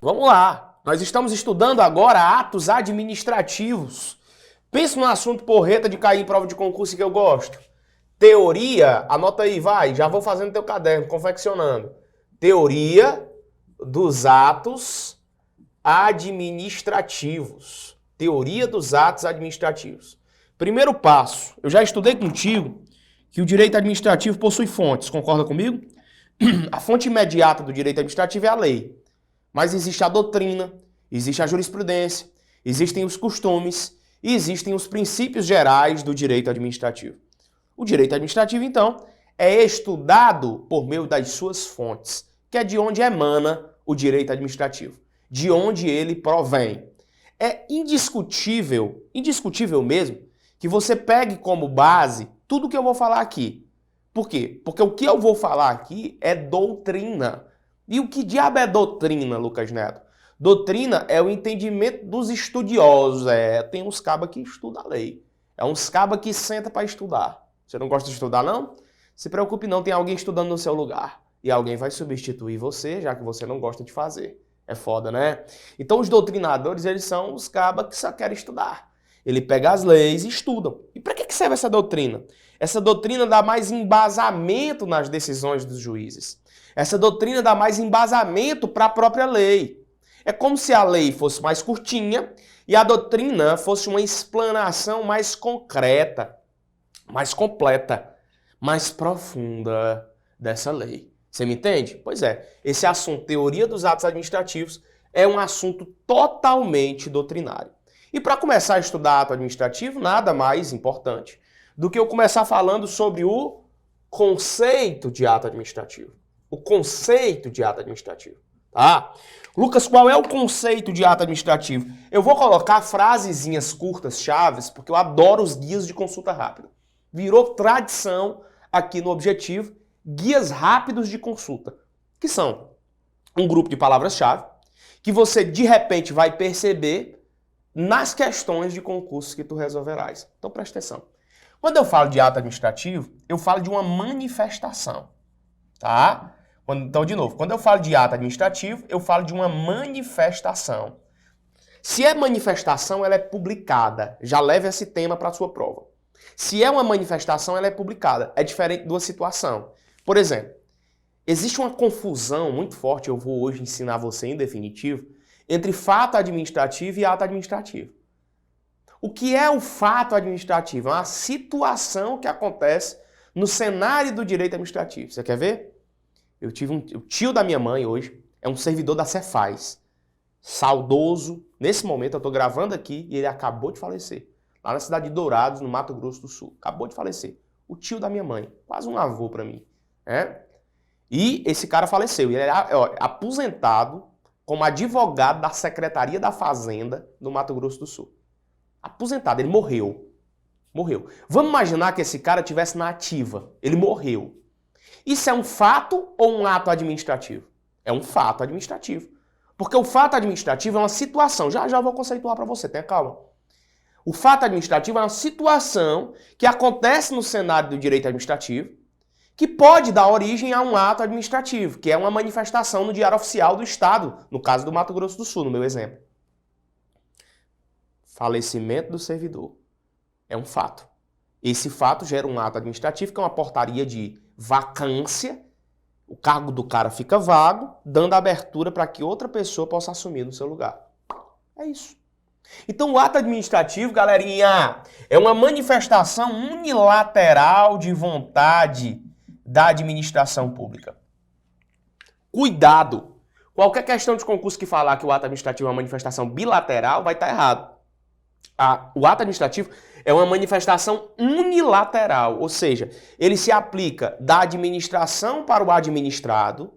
Vamos lá, nós estamos estudando agora atos administrativos. Pensa num assunto porreta de cair em prova de concurso que eu gosto. Teoria, anota aí, vai, já vou fazendo teu caderno, confeccionando. Teoria dos atos administrativos. Teoria dos atos administrativos. Primeiro passo, eu já estudei contigo que o direito administrativo possui fontes, concorda comigo? A fonte imediata do direito administrativo é a lei. Mas existe a doutrina, existe a jurisprudência, existem os costumes e existem os princípios gerais do direito administrativo. O direito administrativo, então, é estudado por meio das suas fontes, que é de onde emana o direito administrativo, de onde ele provém. É indiscutível mesmo, que você pegue como base tudo o que eu vou falar aqui. Por quê? Porque o que eu vou falar aqui é doutrina. E o que diabo é doutrina, Lucas Neto? Doutrina é o entendimento dos estudiosos. Tem uns cabas que estudam a lei. É uns cabas que senta para estudar. Você não gosta de estudar, não? Se preocupe não, tem alguém estudando no seu lugar. E alguém vai substituir você, já que você não gosta de fazer. É foda, né? Então os doutrinadores, eles são os cabas que só querem estudar. Ele pega as leis e estudam. E para que serve essa doutrina? Essa doutrina dá mais embasamento nas decisões dos juízes. Essa doutrina dá mais embasamento para a própria lei. É como se a lei fosse mais curtinha e a doutrina fosse uma explanação mais concreta, mais completa, mais profunda dessa lei. Você me entende? Pois é, esse assunto, teoria dos atos administrativos, é um assunto totalmente doutrinário. E para começar a estudar ato administrativo, nada mais importante do que eu começar falando sobre o conceito de ato administrativo. O conceito de ato administrativo, tá? Lucas, qual é o conceito de ato administrativo? Eu vou colocar frasezinhas curtas, chaves, porque eu adoro os guias de consulta rápida. Virou tradição aqui no Objetivo, guias rápidos de consulta, que são um grupo de palavras-chave que você, de repente, vai perceber nas questões de concurso que tu resolverás. Então, presta atenção. Quando eu falo de ato administrativo, eu falo de uma manifestação, tá? Então, de novo, quando eu falo de ato administrativo, eu falo de uma manifestação. Se é manifestação, ela é publicada. Já leve esse tema para a sua prova. Se é uma manifestação, ela é publicada. É diferente de uma situação. Por exemplo, existe uma confusão muito forte, eu vou hoje ensinar você em definitivo, entre fato administrativo e ato administrativo. O que é o fato administrativo? É uma situação que acontece no cenário do direito administrativo. Você quer ver? O tio da minha mãe hoje é um servidor da Cefaz, saudoso. Nesse momento eu estou gravando aqui e ele acabou de falecer. Lá na cidade de Dourados, no Mato Grosso do Sul. Acabou de falecer. O tio da minha mãe, quase um avô para mim. E esse cara faleceu. Ele era aposentado como advogado da Secretaria da Fazenda do Mato Grosso do Sul. Aposentado, ele morreu. Morreu. Vamos imaginar que esse cara estivesse na ativa. Ele morreu. Isso é um fato ou um ato administrativo? É um fato administrativo. Porque o fato administrativo é uma situação. Já vou conceituar para você, tenha calma. O fato administrativo é uma situação que acontece no cenário do direito administrativo, que pode dar origem a um ato administrativo, que é uma manifestação no Diário Oficial do Estado, no caso do Mato Grosso do Sul, no meu exemplo. Falecimento do servidor. É um fato. Esse fato gera um ato administrativo, que é uma portaria de vacância. O cargo do cara fica vago, dando abertura para que outra pessoa possa assumir no seu lugar. É isso. Então o ato administrativo, galerinha, é uma manifestação unilateral de vontade da administração pública. Cuidado! Qualquer questão de concurso que falar que o ato administrativo é uma manifestação bilateral vai estar errado. O ato administrativo é uma manifestação unilateral, ou seja, ele se aplica da administração para o administrado,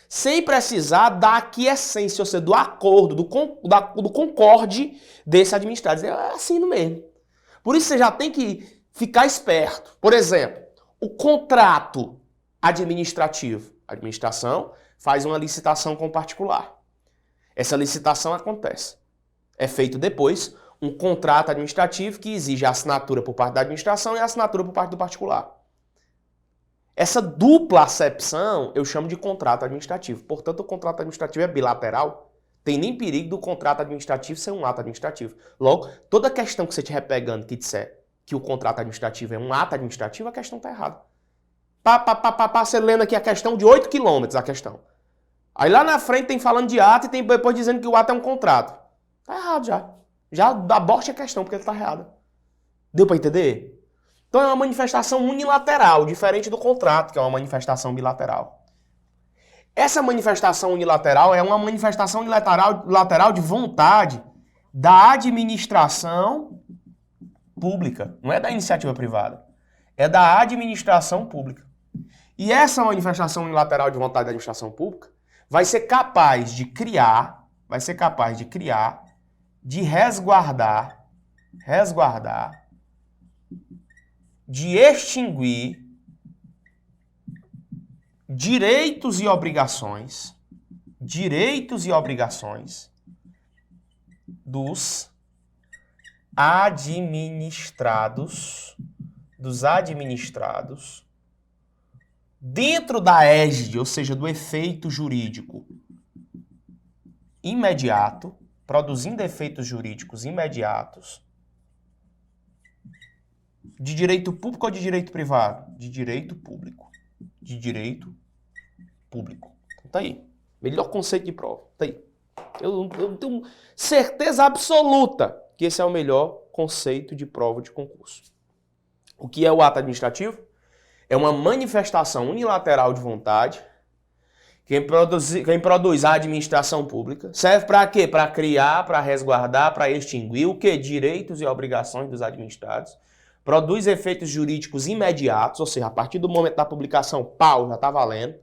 sem precisar da aquiescência, ou seja, do acordo, do concorde desse administrado. É assim no mesmo. Por isso você já tem que ficar esperto. Por exemplo, o contrato administrativo. A administração faz uma licitação com o particular. Essa licitação acontece. É feito depois um contrato administrativo que exige a assinatura por parte da administração e a assinatura por parte do particular. Essa dupla acepção eu chamo de contrato administrativo. Portanto, o contrato administrativo é bilateral. Tem nem perigo do contrato administrativo ser um ato administrativo. Logo, toda questão que você estiver pegando que disser que o contrato administrativo é um ato administrativo, a questão está errada. Você lendo aqui a questão de 8 quilômetros, a questão. Aí lá na frente tem falando de ato e tem depois dizendo que o ato é um contrato. Tá errado já. Já aborte a questão porque ele está errado. Deu para entender? Então é uma manifestação unilateral, diferente do contrato, que é uma manifestação bilateral. Essa manifestação unilateral é uma manifestação unilateral de vontade da administração pública, não é da iniciativa privada, é da administração pública. E essa manifestação unilateral de vontade da administração pública vai ser capaz de criar, de resguardar, de extinguir direitos e obrigações dos administrados dentro da égide, ou seja, do efeito jurídico imediato, produzindo efeitos jurídicos imediatos, de direito público ou de direito privado? De direito público. De direito público. Então tá aí. Melhor conceito de prova. Tá aí. Eu tenho certeza absoluta que esse é o melhor conceito de prova de concurso. O que é o ato administrativo? É uma manifestação unilateral de vontade. Quem produz a administração pública serve para quê? Para criar, para resguardar, para extinguir o quê? Direitos e obrigações dos administrados. Produz efeitos jurídicos imediatos, ou seja, a partir do momento da publicação, pau, já está valendo.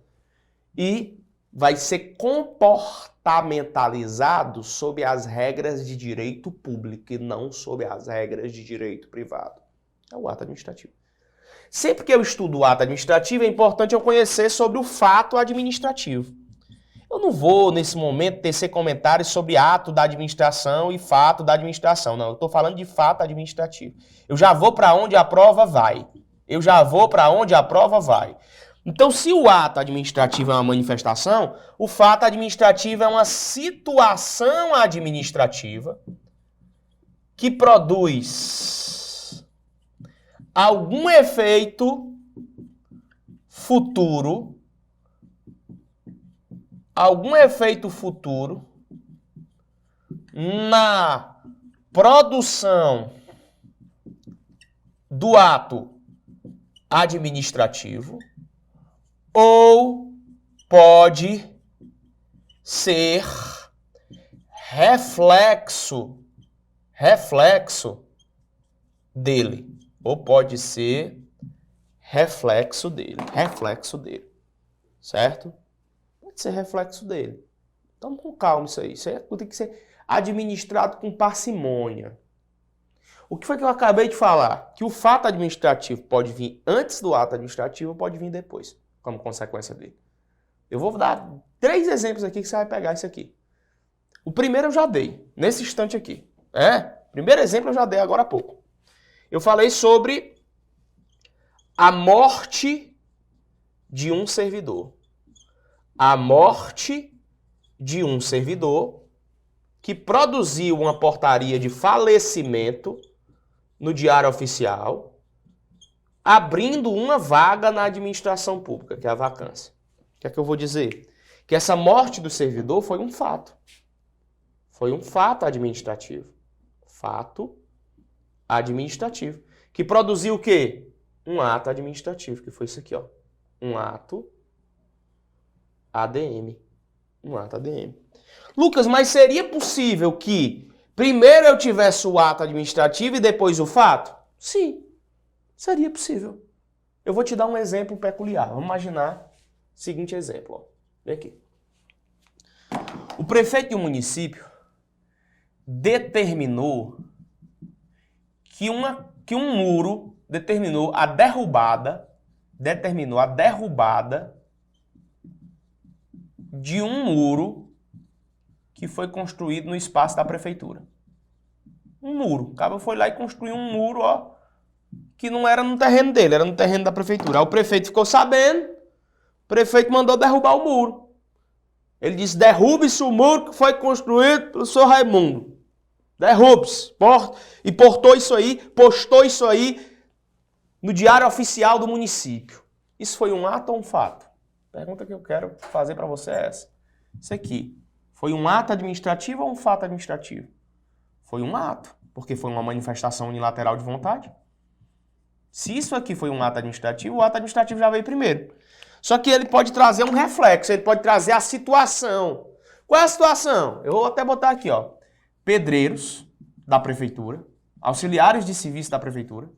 E vai ser comportamentalizado sob as regras de direito público e não sob as regras de direito privado. É o ato administrativo. Sempre que eu estudo o ato administrativo, é importante eu conhecer sobre o fato administrativo. Eu não vou, nesse momento, tecer comentários sobre ato da administração e fato da administração. Não, eu estou falando de fato administrativo. Eu já vou para onde a prova vai. Então, se o ato administrativo é uma manifestação, o fato administrativo é uma situação administrativa que produz algum efeito futuro, na produção do ato administrativo, ou pode ser reflexo dele. Certo? Pode ser reflexo dele. Então, com calma isso aí. Isso aí tem que ser administrado com parcimônia. O que foi que eu acabei de falar? Que o fato administrativo pode vir antes do ato administrativo ou pode vir depois, como consequência dele. Eu vou dar 3 exemplos aqui que você vai pegar isso aqui. O primeiro eu já dei, nesse instante aqui. Primeiro exemplo eu já dei agora há pouco. Eu falei sobre a morte de um servidor. A morte de um servidor que produziu uma portaria de falecimento no Diário Oficial, abrindo uma vaga na administração pública, que é a vacância. O que é que eu vou dizer? Que essa morte do servidor foi um fato. Foi um fato administrativo. Fato administrativo. Que produziu o quê? Um ato administrativo, que foi isso aqui, ó. Um ato ADM. Um ato ADM. Lucas, mas seria possível que primeiro eu tivesse o ato administrativo e depois o fato? Sim, seria possível. Eu vou te dar um exemplo peculiar. Vamos imaginar o seguinte exemplo. Ó. Vem aqui. O prefeito de um município determinou que um muro determinou a derrubada de um muro que foi construído no espaço da prefeitura. Um muro. O cara foi lá e construiu um muro, ó, que não era no terreno dele, era no terreno da prefeitura. Aí o prefeito ficou sabendo, o prefeito mandou derrubar o muro. Ele disse, derrube-se o muro que foi construído pelo senhor Raimundo. Derrube-se. E postou isso aí no diário oficial do município. Isso foi um ato ou um fato? A pergunta que eu quero fazer para você é essa. Isso aqui, foi um ato administrativo ou um fato administrativo? Foi um ato, porque foi uma manifestação unilateral de vontade. Se isso aqui foi um ato administrativo, o ato administrativo já veio primeiro. Só que ele pode trazer um reflexo, ele pode trazer a situação. Qual é a situação? Eu vou até botar aqui, ó. Pedreiros da prefeitura, auxiliares de serviço da prefeitura,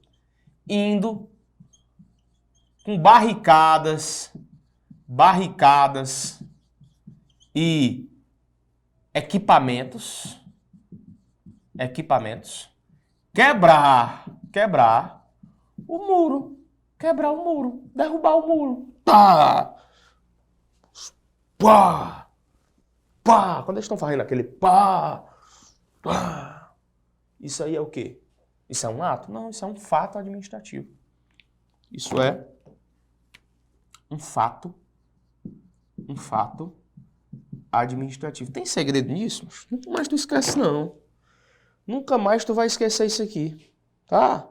indo com barricadas e equipamentos, quebrar o muro, derrubar o muro. Pá! Pá! Pá! Quando eles estão fazendo aquele pá! Pá! Isso aí é o quê? Isso é um ato? Não, isso é um fato administrativo. Isso é um fato administrativo. Tem segredo nisso? Nunca mais tu esquece, não. Nunca mais tu vai esquecer isso aqui, tá?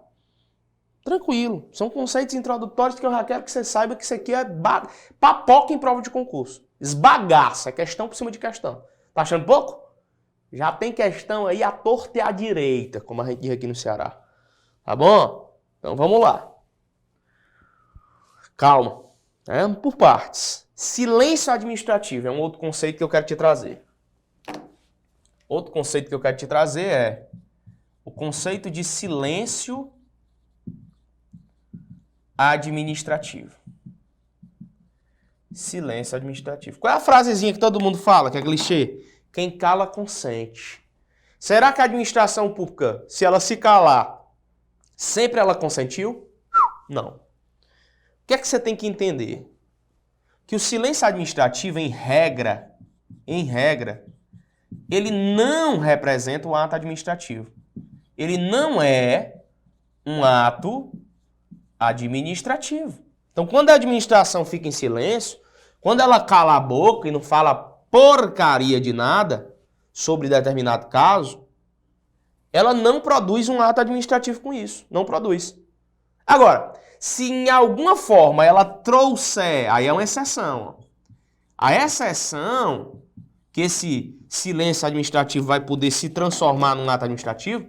Tranquilo. São conceitos introdutórios que eu já quero que você saiba que isso aqui é papoca em prova de concurso. Esbagaça, é questão por cima de questão. Tá achando pouco? Já tem questão aí à torta e à direita, como a gente diz aqui no Ceará. Tá bom? Então vamos lá. Calma. Por partes. Silêncio administrativo é um outro conceito que eu quero te trazer. Outro conceito que eu quero te trazer é o conceito de silêncio administrativo. Silêncio administrativo. Qual é a frasezinha que todo mundo fala, que é clichê? Quem cala, consente. Será que a administração pública, se ela se calar, sempre ela consentiu? Não. O que é que você tem que entender? Que o silêncio administrativo, em regra, ele não representa o ato administrativo. Ele não é um ato administrativo. Então, quando a administração fica em silêncio, quando ela cala a boca e não fala porcaria de nada sobre determinado caso, ela não produz um ato administrativo com isso. Não produz. Agora, se em alguma forma ela trouxer, aí é uma exceção. A exceção que esse silêncio administrativo vai poder se transformar num ato administrativo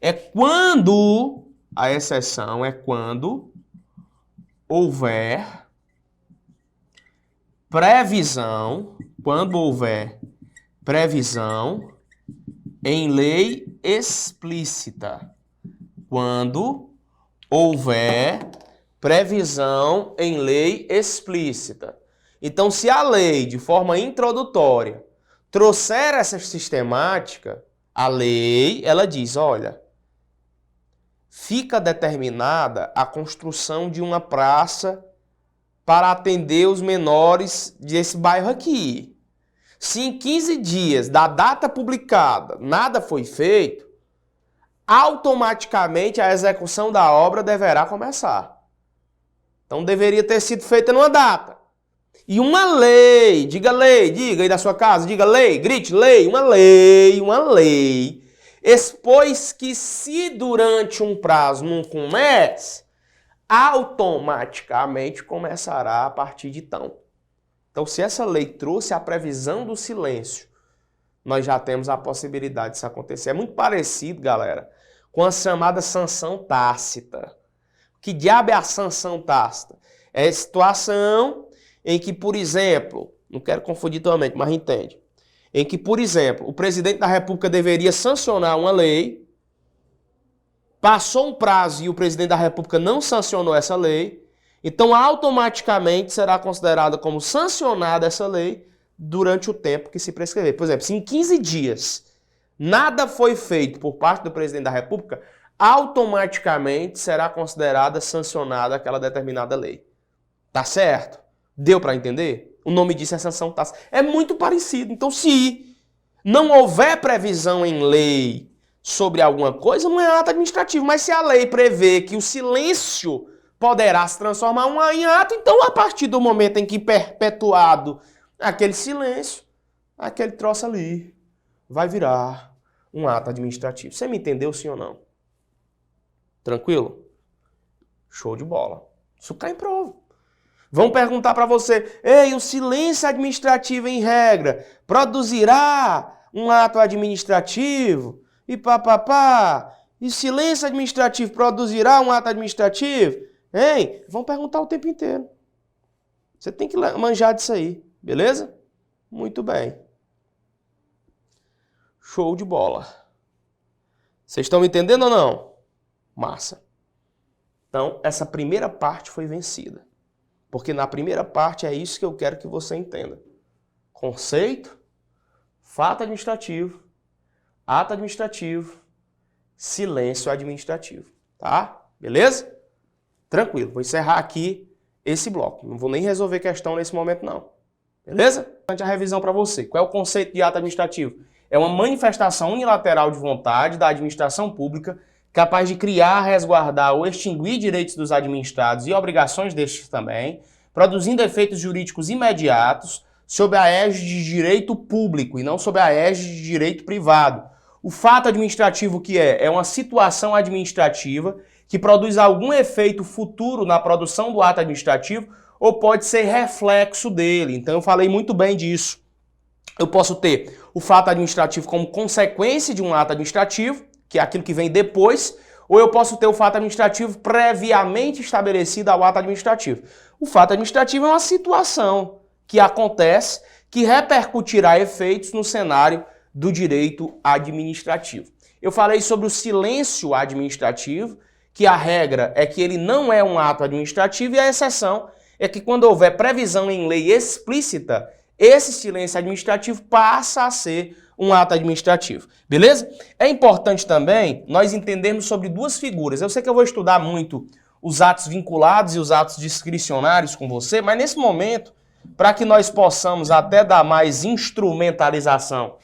é quando, a exceção é quando houver previsão, em lei explícita. Quando houver previsão em lei explícita. Então, se a lei, de forma introdutória, trouxer essa sistemática, a lei, ela diz, olha, fica determinada a construção de uma praça para atender os menores desse bairro aqui. Se em 15 dias da data publicada nada foi feito, automaticamente a execução da obra deverá começar. Então deveria ter sido feita numa data. E uma lei, diga aí da sua casa, diga lei, grite lei, uma lei, expôs que se durante um prazo não comece, automaticamente começará a partir de então. Então, se essa lei trouxe a previsão do silêncio, nós já temos a possibilidade disso acontecer. É muito parecido, galera, com a chamada sanção tácita. Que diabo é a sanção tácita? É a situação em que, por exemplo, não quero confundir totalmente, mas entende, em que, por exemplo, o presidente da República deveria sancionar uma lei, passou um prazo e o presidente da República não sancionou essa lei, então automaticamente será considerada como sancionada essa lei durante o tempo que se prescrever. Por exemplo, se em 15 dias nada foi feito por parte do presidente da República, automaticamente será considerada sancionada aquela determinada lei. Tá certo? Deu para entender? O nome disso é sanção tácita. É muito parecido. Então, se não houver previsão em lei sobre alguma coisa, não é ato administrativo. Mas se a lei prevê que o silêncio poderá se transformar em ato, então a partir do momento em que perpetuado aquele silêncio, aquele troço ali vai virar um ato administrativo. Você me entendeu, sim ou não? Tranquilo? Show de bola. Isso cai em prova. Vão perguntar para você, ei, o silêncio administrativo em regra produzirá um ato administrativo? E papapá, e silêncio administrativo produzirá um ato administrativo? Hein? Vão perguntar o tempo inteiro. Você tem que manjar disso aí, beleza? Muito bem. Show de bola. Vocês estão me entendendo ou não? Massa. Então, essa primeira parte foi vencida. Porque na primeira parte é isso que eu quero que você entenda. Conceito, fato administrativo, ato administrativo, silêncio administrativo. Tá? Beleza? Tranquilo. Vou encerrar aqui esse bloco. Não vou nem resolver questão nesse momento, não. Beleza? A revisão para você. Qual é o conceito de ato administrativo? É uma manifestação unilateral de vontade da administração pública capaz de criar, resguardar ou extinguir direitos dos administrados e obrigações destes também, produzindo efeitos jurídicos imediatos sob a égide de direito público e não sob a égide de direito privado. O fato administrativo que é uma situação administrativa que produz algum efeito futuro na produção do ato administrativo ou pode ser reflexo dele. Então eu falei muito bem disso. Eu posso ter o fato administrativo como consequência de um ato administrativo, que é aquilo que vem depois, ou eu posso ter o fato administrativo previamente estabelecido ao ato administrativo. O fato administrativo é uma situação que acontece, que repercutirá efeitos no cenário do direito administrativo. Eu falei sobre o silêncio administrativo, que a regra é que ele não é um ato administrativo e a exceção é que quando houver previsão em lei explícita, esse silêncio administrativo passa a ser um ato administrativo, beleza? É importante também nós entendermos sobre duas figuras. Eu sei que eu vou estudar muito os atos vinculados e os atos discricionários com você, mas nesse momento, para que nós possamos até dar mais instrumentalização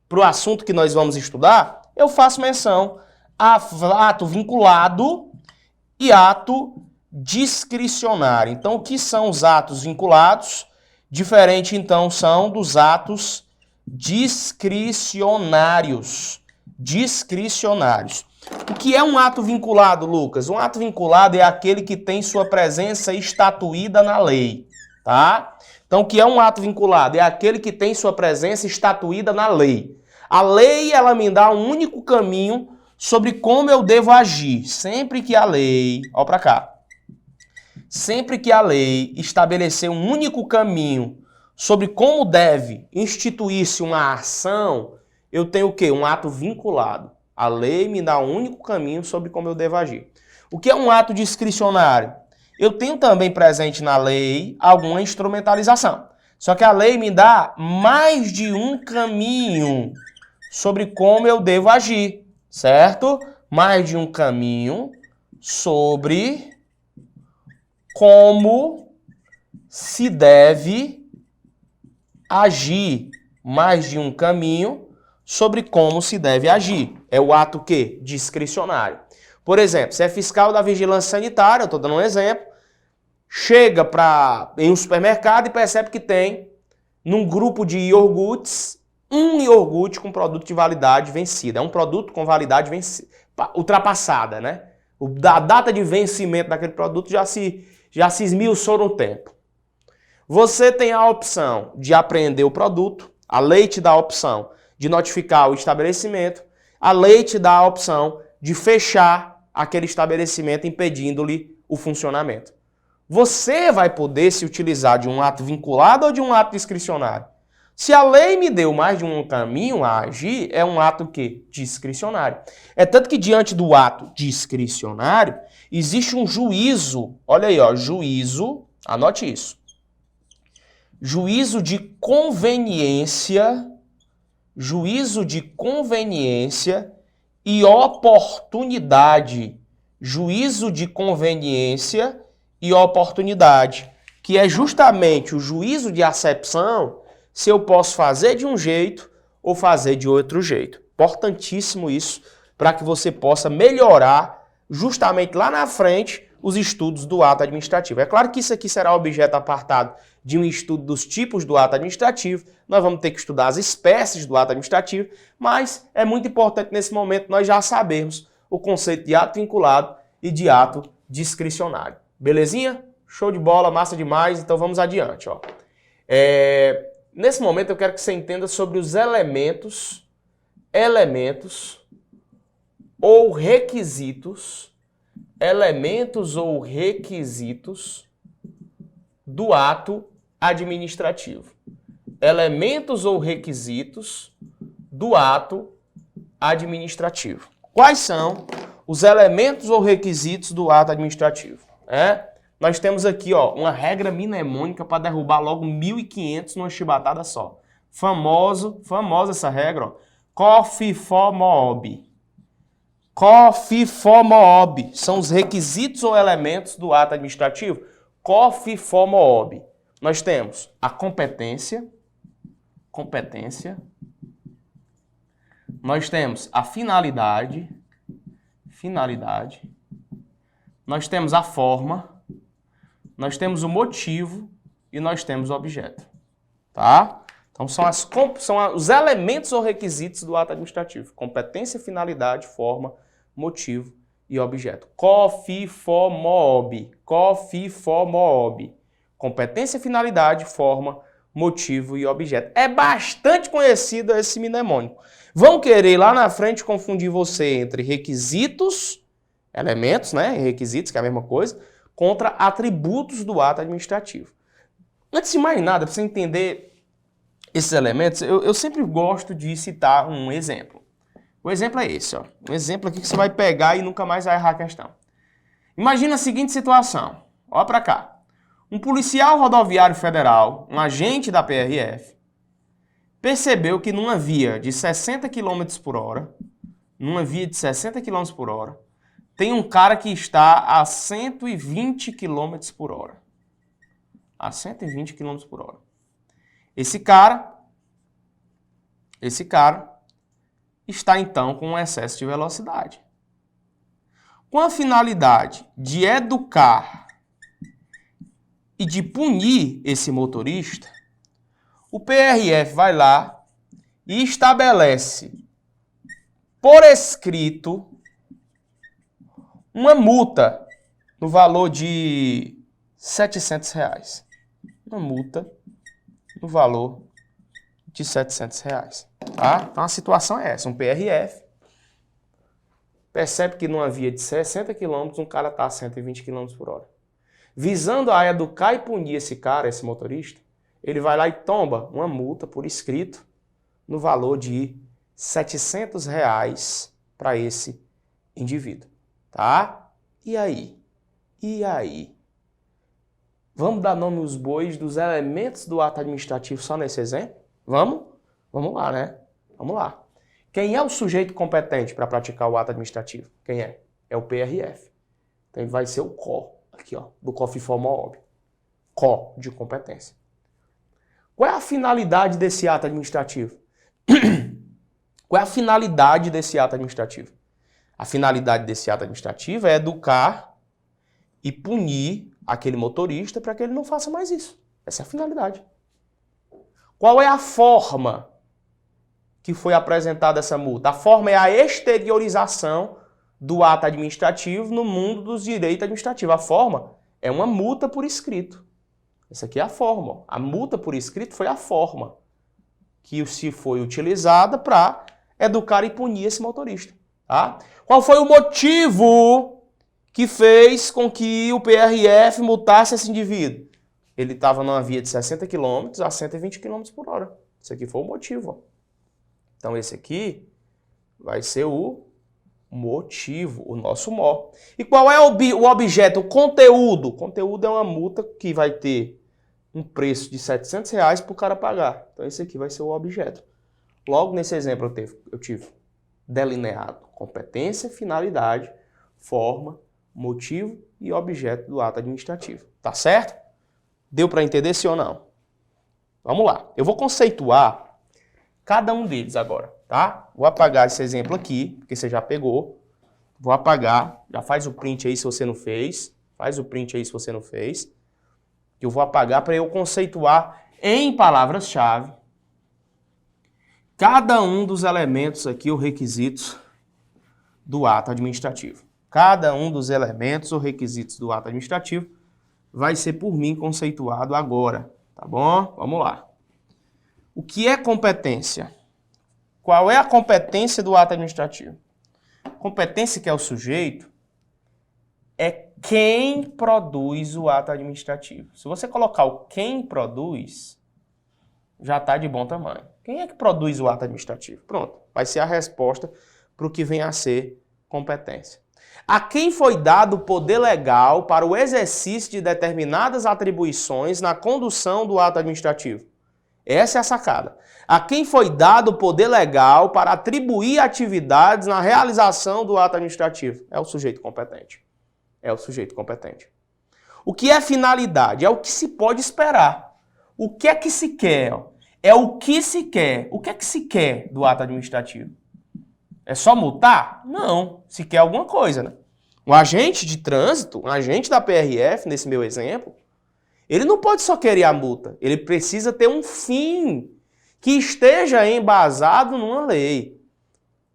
para o assunto que nós vamos estudar, eu faço menção a ato vinculado e ato discricionário. Então, o que são os atos vinculados? Diferente, então, são dos atos discricionários. Discricionários. O que é um ato vinculado, Lucas? Um ato vinculado é aquele que tem sua presença estatuída na lei, tá? Então, o que é um ato vinculado? É aquele que tem sua presença estatuída na lei. A lei, ela me dá um único caminho sobre como eu devo agir. Sempre que a lei... Ó pra cá. Sempre que a lei estabelecer um único caminho sobre como deve instituir-se uma ação, eu tenho o quê? Um ato vinculado. A lei me dá um único caminho sobre como eu devo agir. O que é um ato discricionário? Eu tenho também presente na lei alguma instrumentalização. Só que a lei me dá mais de um caminho sobre como eu devo agir, certo? Mais de um caminho sobre como se deve agir. Mais de um caminho sobre como se deve agir. É o ato que? Discricionário. Por exemplo, se é fiscal da vigilância sanitária, eu estou dando um exemplo, chega em um supermercado e percebe que tem, num grupo de iogurtes, um iogurte com produto de validade vencida. É um produto com validade ultrapassada, né? A data de vencimento daquele produto já se esmiuçou no tempo. Você tem a opção de apreender o produto, a lei te dá a opção de notificar o estabelecimento, a lei te dá a opção de fechar aquele estabelecimento impedindo-lhe o funcionamento. Você vai poder se utilizar de um ato vinculado ou de um ato discricionário? Se a lei me deu mais de um caminho a agir, é um ato que? Discricionário. É tanto que diante do ato discricionário, existe um juízo, olha aí, ó, juízo, anote isso. Juízo de conveniência e oportunidade. Juízo de conveniência e oportunidade. que é justamente o juízo de acepção, se eu posso fazer de um jeito ou fazer de outro jeito. Importantíssimo isso, para que você possa melhorar justamente lá na frente os estudos do ato administrativo. É claro que isso aqui será objeto apartado de um estudo dos tipos do ato administrativo, nós vamos ter que estudar as espécies do ato administrativo, mas é muito importante nesse momento nós já sabermos o conceito de ato vinculado e de ato discricionário. Belezinha? Show de bola, massa demais, então vamos adiante. Ó. Nesse momento eu quero que você entenda sobre os elementos ou requisitos do ato administrativo. Elementos ou requisitos do ato administrativo. Quais são os elementos ou requisitos do ato administrativo? Nós temos aqui uma regra mnemônica para derrubar logo 1.500 numa chibatada só. Famosa essa regra, COFIFO-MOB. COFIFO-MOB são os requisitos ou elementos do ato administrativo. COFIFO-MOB. Nós temos a competência. Nós temos a finalidade. Nós temos a forma. Nós temos o motivo e nós temos o objeto. Tá? Então são os elementos ou requisitos do ato administrativo. Competência, finalidade, forma, motivo e objeto. COFIFO-MOB. Competência, finalidade, forma, motivo e objeto. É bastante conhecido esse mnemônico. Vão querer lá na frente confundir você entre requisitos, elementos, né? Requisitos, que é a mesma coisa, contra atributos do ato administrativo. Antes de mais nada, para você entender esses elementos, eu sempre gosto de citar um exemplo. O exemplo é esse, ó. Um exemplo aqui que você vai pegar e nunca mais vai errar a questão. Imagina a seguinte situação. Olha para cá. Um policial rodoviário federal, um agente da PRF, percebeu que numa via de 60 km por hora, tem um cara que está a 120 km por hora. A 120 km por hora. Esse cara está então com um excesso de velocidade. Com a finalidade de educar e de punir esse motorista, o PRF vai lá e estabelece por escrito uma multa no valor de R$700. Uma multa no valor de R$700. Tá? Então a situação é essa. Um PRF percebe que numa via de 60 km um cara está a 120 km por hora. Visando a educar e punir esse cara, esse motorista, ele vai lá e tomba uma multa por escrito no valor de R$700 para esse indivíduo. Tá? E aí? Vamos dar nome aos bois dos elementos do ato administrativo só nesse exemplo? Vamos? Vamos lá, né? Vamos lá. Quem é o sujeito competente para praticar o ato administrativo? Quem é? É o PRF. Então ele vai ser o CO, aqui ó, do COFIFO-MOB. CO, de competência. Qual é a finalidade desse ato administrativo? Qual é a finalidade desse ato administrativo? A finalidade desse ato administrativo é educar e punir aquele motorista para que ele não faça mais isso. Essa é a finalidade. Qual é a forma que foi apresentada essa multa? A forma é a exteriorização do ato administrativo no mundo dos direitos administrativos. A forma é uma multa por escrito. Essa aqui é a forma. A multa por escrito foi a forma que se foi utilizada para educar e punir esse motorista. Tá? Qual foi o motivo que fez com que o PRF multasse esse indivíduo? Ele estava numa via de 60 km a 120 km por hora. Esse aqui foi o motivo. Ó. Então esse aqui vai ser o motivo, o nosso MO. E qual é o objeto, o conteúdo? O conteúdo é uma multa que vai ter um preço de R$700 para o cara pagar. Então esse aqui vai ser o objeto. Logo nesse exemplo eu tive delineado competência, finalidade, forma, motivo e objeto do ato administrativo. Tá certo? Deu para entender sim ou não? Vamos lá. Eu vou conceituar cada um deles agora, tá? Vou apagar esse exemplo aqui, porque você já pegou. Vou apagar. Já faz o print aí se você não fez. Faz o print aí se você não fez. Eu vou apagar para eu conceituar em palavras-chave cada um dos elementos aqui, ou requisitos do ato administrativo. Cada um dos elementos ou requisitos do ato administrativo vai ser por mim conceituado agora, tá bom? Vamos lá. O que é competência? Qual é a competência do ato administrativo? Competência, que é o sujeito, é quem produz o ato administrativo. Se você colocar o quem produz, já está de bom tamanho. Quem é que produz o ato administrativo? Pronto, vai ser a resposta para o que vem a ser competência. A quem foi dado o poder legal para o exercício de determinadas atribuições na condução do ato administrativo? Essa é a sacada. A quem foi dado o poder legal para atribuir atividades na realização do ato administrativo? É o sujeito competente. É o sujeito competente. O que é finalidade? É o que se pode esperar. O que é que se quer? É o que se quer. O que é que se quer do ato administrativo? É só multar? Não. Se quer alguma coisa, né? Um agente de trânsito, um agente da PRF, nesse meu exemplo, ele não pode só querer a multa. Ele precisa ter um fim que esteja embasado numa lei.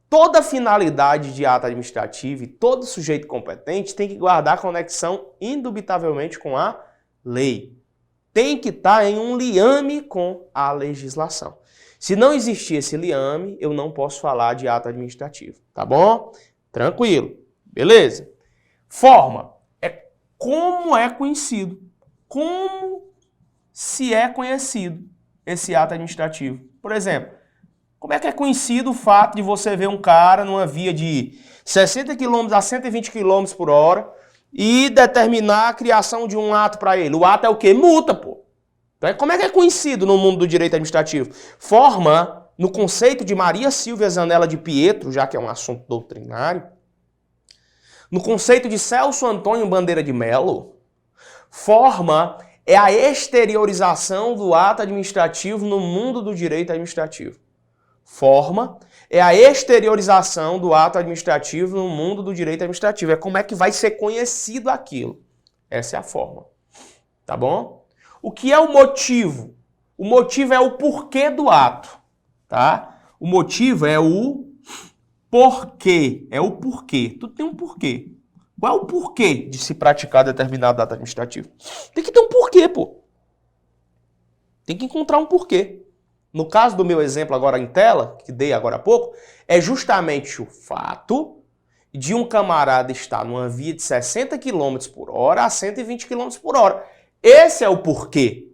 Toda finalidade de ato administrativo e todo sujeito competente tem que guardar conexão indubitavelmente com a lei. Tem que estar em um liame com a legislação. Se não existir esse liame, eu não posso falar de ato administrativo, tá bom? Tranquilo, beleza? Forma é como é conhecido, como se é conhecido esse ato administrativo. Por exemplo, como é que é conhecido o fato de você ver um cara numa via de 60 km a 120 km por hora e determinar a criação de um ato para ele? O ato é o quê? Multa, pô. Então, como é que é conhecido no mundo do direito administrativo? Forma, no conceito de Maria Silvia Zanella de Pietro, já que é um assunto doutrinário, no conceito de Celso Antônio Bandeira de Mello, forma é a exteriorização do ato administrativo no mundo do direito administrativo. Forma é a exteriorização do ato administrativo no mundo do direito administrativo. É como é que vai ser conhecido aquilo. Essa é a forma. Tá bom? O que é o motivo? O motivo é o porquê do ato. Tá? O motivo é o porquê. É o porquê. Tudo tem um porquê. Qual é o porquê de se praticar determinado ato administrativo? Tem que ter um porquê, pô. Tem que encontrar um porquê. No caso do meu exemplo agora em tela, que dei agora há pouco, é justamente o fato de um camarada estar numa via de 60 km por hora a 120 km por hora. Esse é o porquê.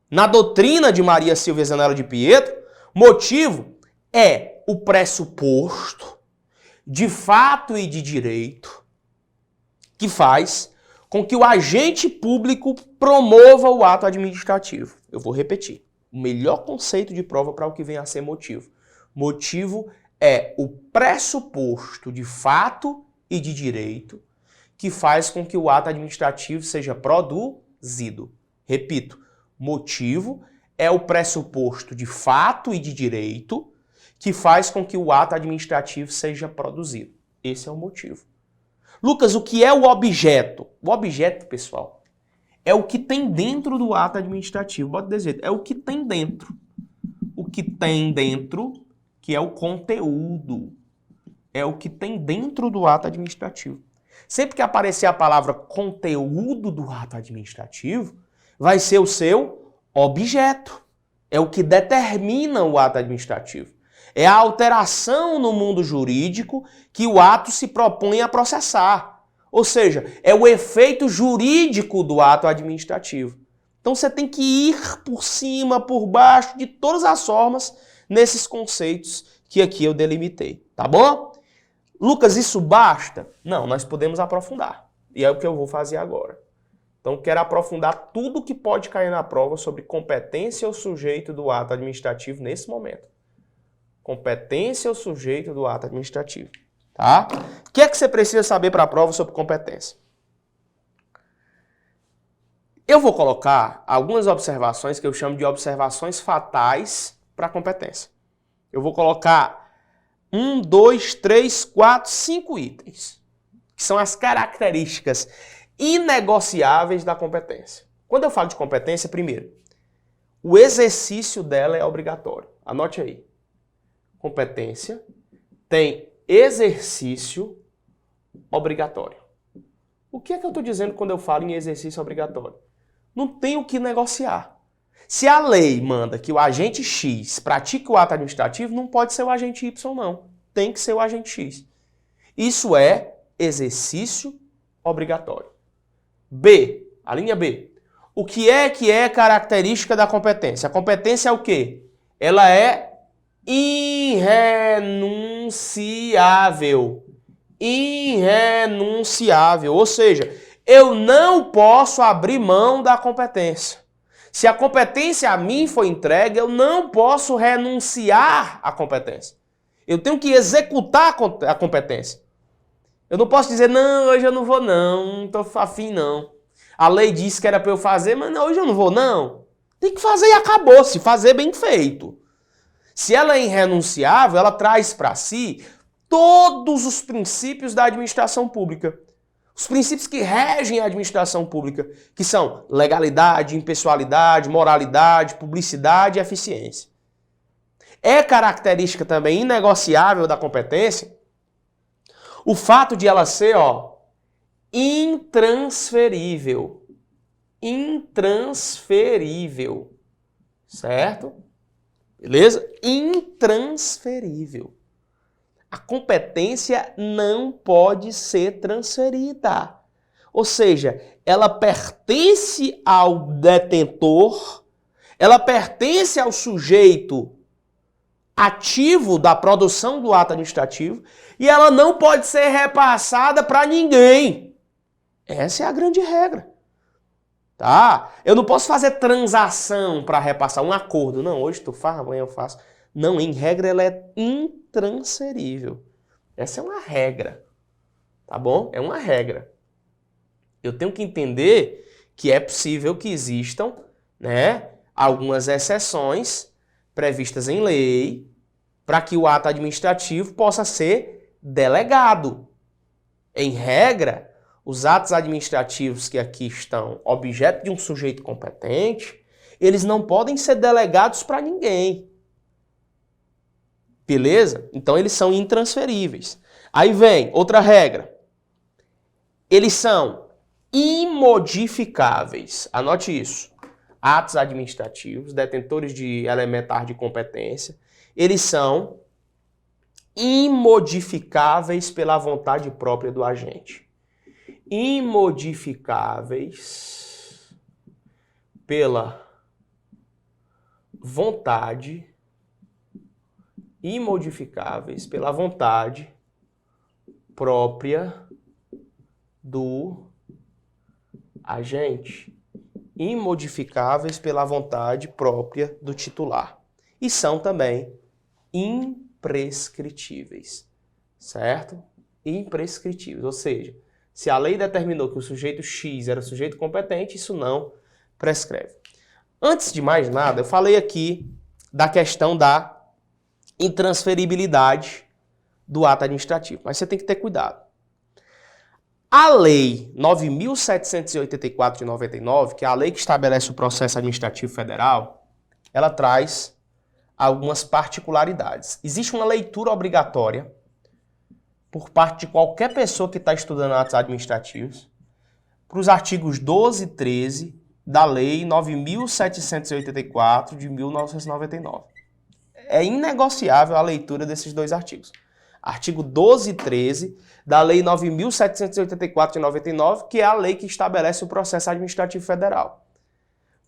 Na doutrina de Maria Silvia Zanella de Pietro, motivo é o pressuposto de fato e de direito que faz com que o agente público promova o ato administrativo. Eu vou repetir. O melhor conceito de prova para o que vem a ser motivo. Motivo é o pressuposto de fato e de direito que faz com que o ato administrativo seja produzido. Repito, motivo é o pressuposto de fato e de direito que faz com que o ato administrativo seja produzido. Esse é o motivo. Lucas, o que é o objeto? O objeto, pessoal, é o que tem dentro do ato administrativo. Bota desse jeito. É o que tem dentro. O que tem dentro, que é o conteúdo. É o que tem dentro do ato administrativo. Sempre que aparecer a palavra conteúdo do ato administrativo, vai ser o seu objeto. É o que determina o ato administrativo. É a alteração no mundo jurídico que o ato se propõe a processar. Ou seja, é o efeito jurídico do ato administrativo. Então você tem que ir por cima, por baixo, de todas as formas, nesses conceitos que aqui eu delimitei. Tá bom? Lucas, isso basta? Não, nós podemos aprofundar. E é o que eu vou fazer agora. Então quero aprofundar tudo que pode cair na prova sobre competência ou sujeito do ato administrativo nesse momento. Competência ou sujeito do ato administrativo. Tá? O que é que você precisa saber para a prova sobre competência? Eu vou colocar algumas observações que eu chamo de observações fatais para a competência. Eu vou colocar 1, 2, 3, 4, 5 itens, que são as características inegociáveis da competência. Quando eu falo de competência, primeiro, o exercício dela é obrigatório. Anote aí. Competência tem exercício obrigatório. O que é que eu estou dizendo quando eu falo em exercício obrigatório? Não tem o que negociar. Se a lei manda que o agente X pratique o ato administrativo, não pode ser o agente Y, não. Tem que ser o agente X. Isso é exercício obrigatório. B, a linha B. O que é característica da competência? A competência é o quê? Ela é irrenunciável. Irrenunciável. Ou seja, eu não posso abrir mão da competência. Se a competência a mim foi entregue, eu não posso renunciar à competência. Eu tenho que executar a competência. Eu não posso dizer, não, hoje eu não vou não tô afim não. A lei disse que era para eu fazer, mas não, hoje eu não vou não. Tem que fazer e acabou, se fazer bem feito. Se ela é irrenunciável, ela traz para si todos os princípios da administração pública. Os princípios que regem a administração pública, que são legalidade, impessoalidade, moralidade, publicidade e eficiência. É característica também inegociável da competência o fato de ela ser, intransferível. Intransferível. Certo? Beleza? Intransferível. A competência não pode ser transferida. Ou seja, ela pertence ao detentor, ela pertence ao sujeito ativo da produção do ato administrativo e ela não pode ser repassada para ninguém. Essa é a grande regra. Tá? Eu não posso fazer transação para repassar um acordo. Não, hoje tu faz, amanhã eu faço. Não, em regra ela é intransferível. Essa é uma regra. Tá bom? É uma regra. Eu tenho que entender que é possível que existam, algumas exceções previstas em lei para que o ato administrativo possa ser delegado. Em regra, os atos administrativos que aqui estão objeto de um sujeito competente, eles não podem ser delegados para ninguém. Beleza? Então eles são intransferíveis. Aí vem outra regra. Eles são imodificáveis. Anote isso. Atos administrativos, detentores de elementar de competência, eles são imodificáveis pela vontade própria do agente. Imodificáveis pela vontade, própria do agente. Imodificáveis pela vontade própria do titular. E são também imprescritíveis, certo? Imprescritíveis, ou seja, se a lei determinou que o sujeito X era sujeito competente, isso não prescreve. Antes de mais nada, eu falei aqui da questão da intransferibilidade do ato administrativo, mas você tem que ter cuidado. A Lei 9.784 de 99, que é a lei que estabelece o processo administrativo federal, ela traz algumas particularidades. Existe uma leitura obrigatória por parte de qualquer pessoa que está estudando atos administrativos para os artigos 12 e 13 da Lei 9.784 de 1999. É inegociável a leitura desses dois artigos. Artigo 12 e 13 da Lei 9.784 de 99, que é a lei que estabelece o processo administrativo federal.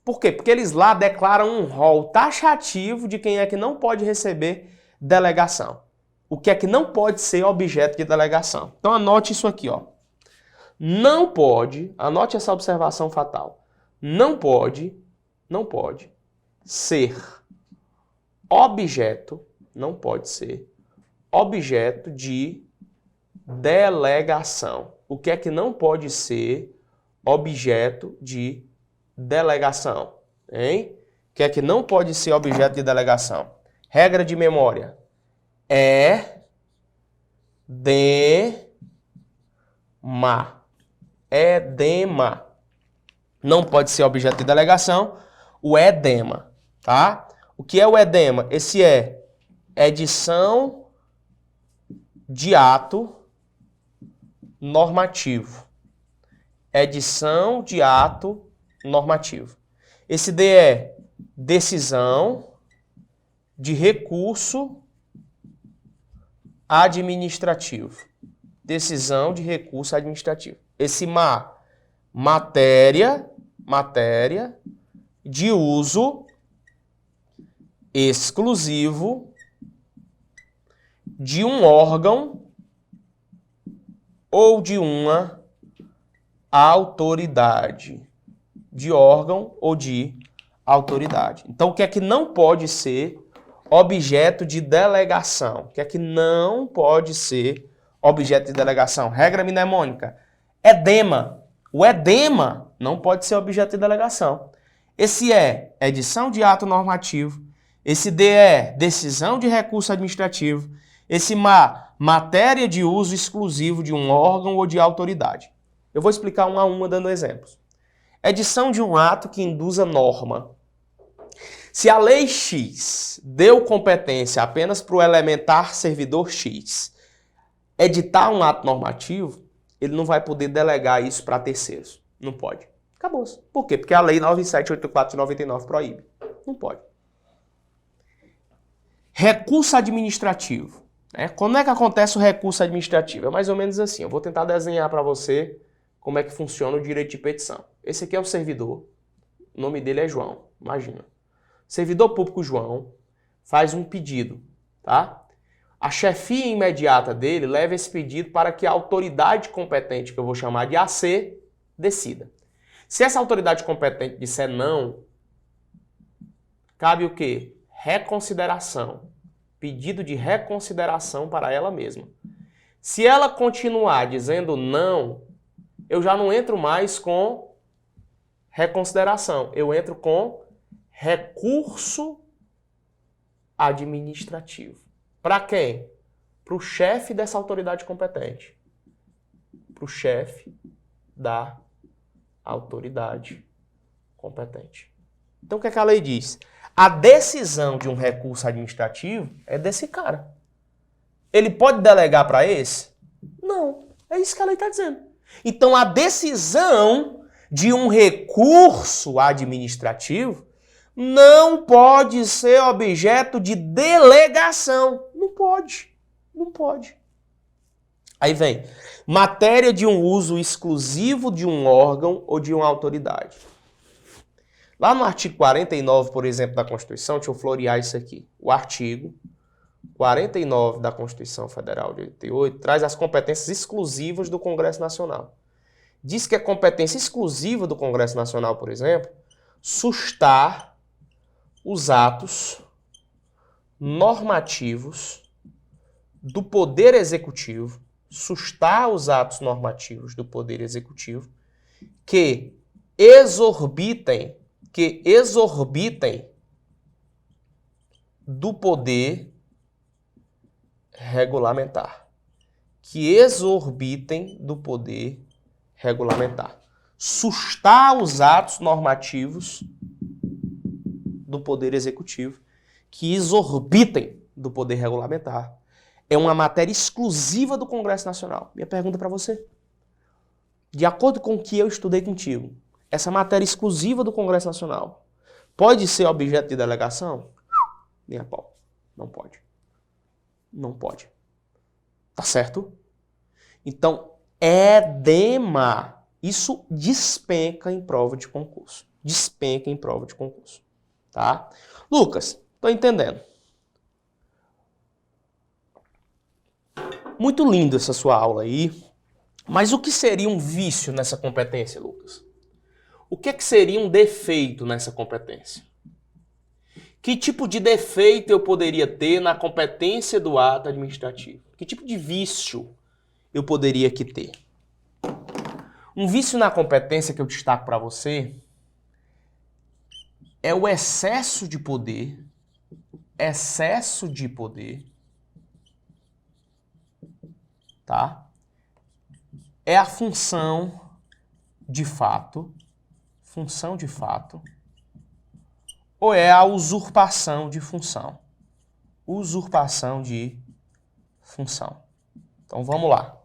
Por quê? Porque eles lá declaram um rol taxativo de quem é que não pode receber delegação. O que é que não pode ser objeto de delegação. Então anote isso aqui, Não pode, anote essa observação fatal. Não pode ser objeto, não pode ser objeto de delegação. O que é que não pode ser objeto de delegação? Hein? O que é que não pode ser objeto de delegação? Regra de memória. Edema. Não pode ser objeto de delegação. O edema, tá? O que é o edema? Esse é edição de ato normativo. Edição de ato normativo. Esse D é decisão de recurso administrativo. Decisão de recurso administrativo. Esse matéria de uso exclusivo de um órgão ou de uma autoridade. De órgão ou de autoridade. Então, o que é que não pode ser objeto de delegação? O que é que não pode ser objeto de delegação? Regra mnemônica. Edema. O edema não pode ser objeto de delegação. Esse é edição de ato normativo. Esse D é decisão de recurso administrativo. Esse matéria de uso exclusivo de um órgão ou de autoridade. Eu vou explicar uma a uma dando exemplos. Edição de um ato que induza norma. Se a lei X deu competência apenas para o elementar servidor X editar um ato normativo, ele não vai poder delegar isso para terceiros. Não pode. Acabou-se. Por quê? Porque a lei 9784 de 99 proíbe. Não pode. Recurso administrativo. Como é que acontece o recurso administrativo? É mais ou menos assim. Eu vou tentar desenhar para você como é que funciona o direito de petição. Esse aqui é o servidor. O nome dele é João. Imagina. Servidor público João faz um pedido, tá? A chefia imediata dele leva esse pedido para que a autoridade competente, que eu vou chamar de AC, decida. Se essa autoridade competente disser não, cabe o quê? Reconsideração. Pedido de reconsideração para ela mesma. Se ela continuar dizendo não, eu já não entro mais com reconsideração. Eu entro com recurso administrativo. Para quem? Para o chefe dessa autoridade competente. Para o chefe da autoridade competente. Então, o que é que a lei diz? A decisão de um recurso administrativo é desse cara. Ele pode delegar para esse? Não. É isso que a lei está dizendo. Então, a decisão de um recurso administrativo não pode ser objeto de delegação. Não pode. Não pode. Aí vem, matéria de um uso exclusivo de um órgão ou de uma autoridade. Lá no artigo 49, por exemplo, da Constituição, deixa eu florear isso aqui. O artigo 49 da Constituição Federal de 88 traz as competências exclusivas do Congresso Nacional. Diz que a competência exclusiva do Congresso Nacional, por exemplo, sustar os atos normativos do Poder Executivo, sustar os atos normativos do Poder Executivo que exorbitem do Poder Regulamentar. Que exorbitem do Poder Regulamentar. Sustar os atos normativos do Poder Executivo que exorbitem do Poder Regulamentar. É uma matéria exclusiva do Congresso Nacional. Minha pergunta para você. De acordo com o que eu estudei contigo, essa matéria exclusiva do Congresso Nacional pode ser objeto de delegação? Nem a pau. Não pode. Não pode. Tá certo? Então, edema. Isso despenca em prova de concurso. Despenca em prova de concurso. Tá? Lucas, tô entendendo. Muito lindo essa sua aula aí. Mas o que seria um vício nessa competência, Lucas? O que seria um defeito nessa competência? Que tipo de defeito eu poderia ter na competência do ato administrativo? Que tipo de vício eu poderia aqui ter? Um vício na competência que eu destaco para você é o excesso de poder, tá? É a função de fato, ou é a usurpação de função? Usurpação de função. Então vamos lá.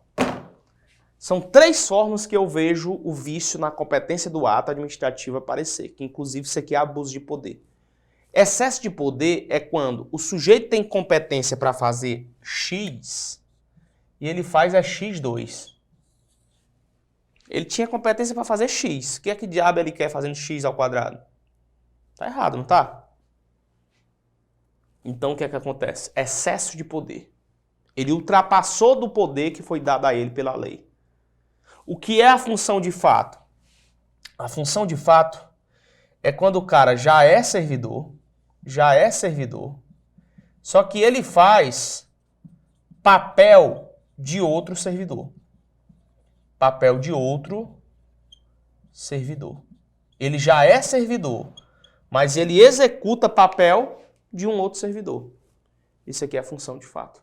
São 3 formas que eu vejo o vício na competência do ato administrativo aparecer, que inclusive isso aqui é abuso de poder. Excesso de poder é quando o sujeito tem competência para fazer X e ele faz X2. Ele tinha competência para fazer X. O que é que diabo ele quer fazendo X ao quadrado? Tá errado, não tá? Então o que é que acontece? Excesso de poder. Ele ultrapassou do poder que foi dado a ele pela lei. O que é a função de fato? A função de fato é quando o cara já é servidor, só que ele faz papel de outro servidor. Ele já é servidor, mas ele executa papel de um outro servidor. Isso aqui é a função de fato.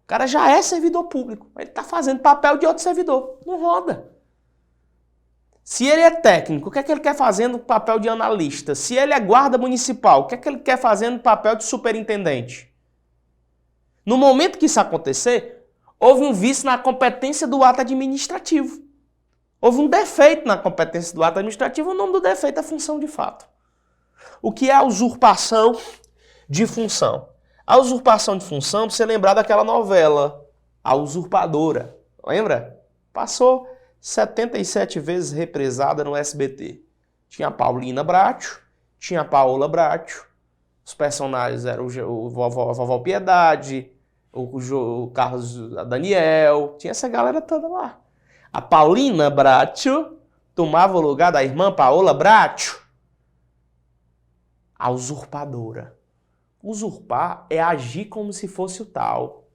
O cara já é servidor público, ele está fazendo papel de outro servidor. Não roda. Se ele é técnico, o que é que ele quer fazendo papel de analista? Se ele é guarda municipal, o que é que ele quer fazendo papel de superintendente? No momento que isso acontecer, houve um vício na competência do ato administrativo. Houve um defeito na competência do ato administrativo, o nome do defeito é função de fato. O que é a usurpação de função? A usurpação de função, pra você lembrar daquela novela, A Usurpadora. Lembra? Passou 77 vezes reprisada no SBT. Tinha a Paulina Bracho, tinha a Paola Bracho, os personagens eram a vovó Piedade, o Carlos Daniel, tinha essa galera toda lá. A Paulina Bracho tomava o lugar da irmã Paola Bracho, a usurpadora. Usurpar é agir como se fosse o tal.